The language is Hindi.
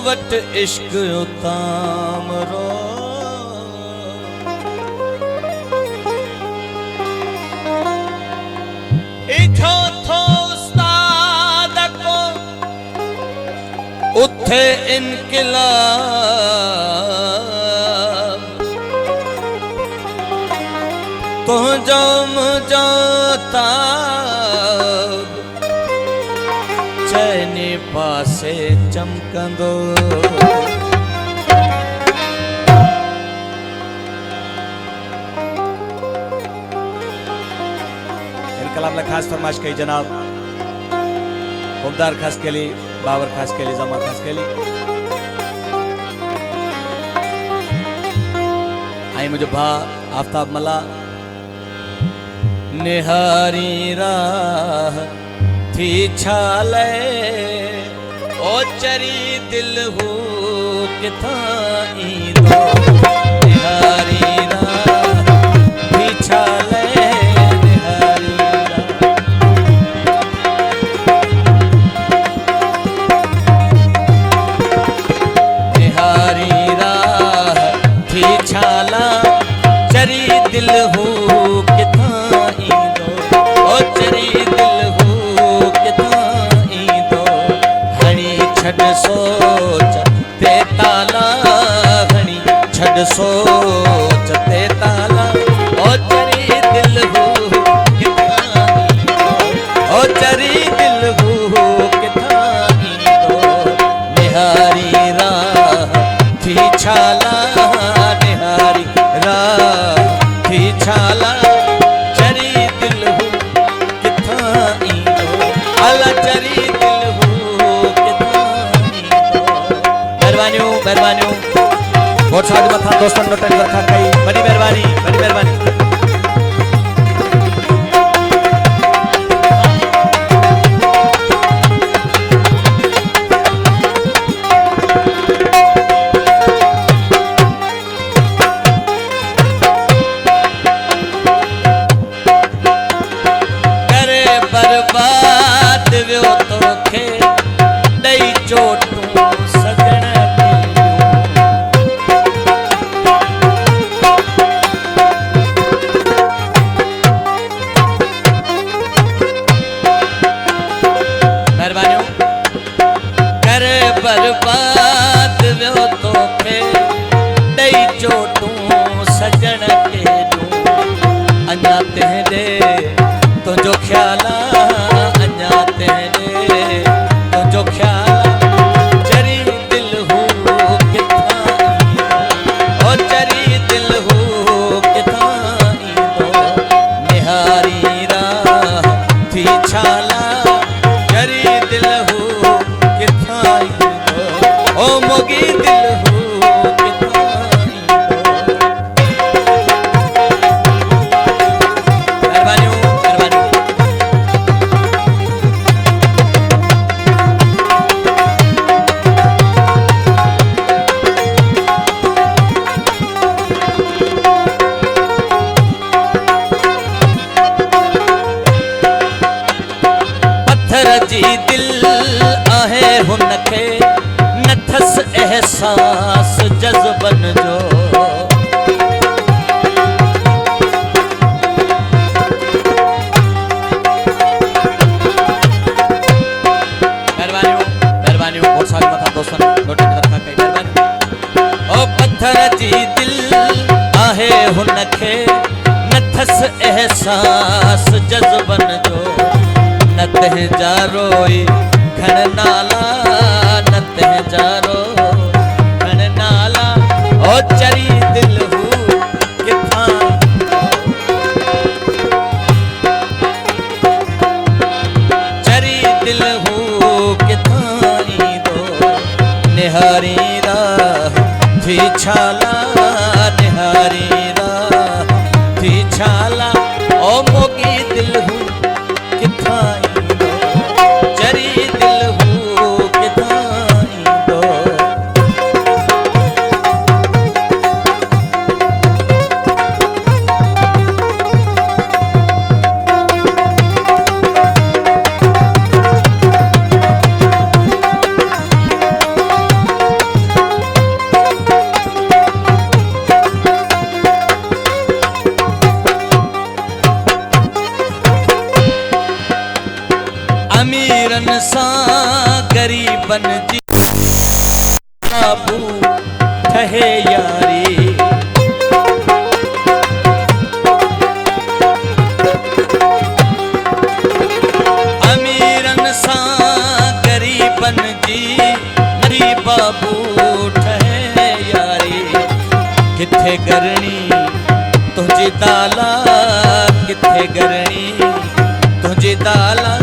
वट इश्क उतामरो इथो थो उस्ताद को उथे इनकलाब तुझो मुझो ताब चैनी पासे चमकंदो इनकलाब ला खास फरमाइश कही जनाब खुमदार खास के लिए बाबर खास के लिए जमा खास के लिए आई मुझे भा आफ्ताब मला निहारी राह थी छाले ओ चरी दिल हो किथा ईंदो निहारी राह थी छाले निहारी राह थी छाला चरी दिल हो किथा ईंदो ओ चरी दिल हो किथा ईंदो हणी छड सोच ते ताला हणी छड सोच ते ताला ओ चरी दिल हो किथा ईंदो ओ चरी दिल हो किथा ईंदो निहारी राह थी छाला निहारी राह थी छाला चरी दिल हो किथा ईंदो अला चरी दिल हो किथा ईंदो मेहरबानियों मेहरबानियों बहुत सारे मथा दोस्तन नोटन रखा कई बड़ी मेहरबानी बड़ी मेहरबानी बर्बाद वियो तोखे ॾई चोटूं सजण मेहरबानियों कर बर्बाद वियो तोखे ॾई चोटूं सजण के ॾूं अञा तेरे तुझो ख्याल अञा तेरे तुझो ख्याल चरी दिल हो किथा ईंदो ओ चरी दिल हो किथा ईंदो निहारी राह थी छाला चरी दिल हो किथा ईंदो ओ मोगी दिल हो किथा ईंदो मेहरबानियों जी दिल आहे हुनखे नथस एहसास जज़्बन जो मेहरबानियों मेहरबानियों बहुत सारी मथा दोस्तन नोटन रखा कई मेहरबानी ओ पत्थर जी दिल आहे हुनखे नथस एहसास जज़्बन जो न तह जारोई घण नाला न तह जारो घण नाला ओ चरी दिल हो किथा चरी दिल हो किथा ईंदो निहारी राह थी छाला निहारी राह थी छाला ओ मोगी दिल हो किथा चरी दिल हो किथा ईंदो अमीरन सा गरीबन जी बाबू ठहे यारी। अमीरन सा गरीबन जी नरी बाबू ठहे यारी। किथे करनी तुझी दाला, किथे करनी तुझी दाला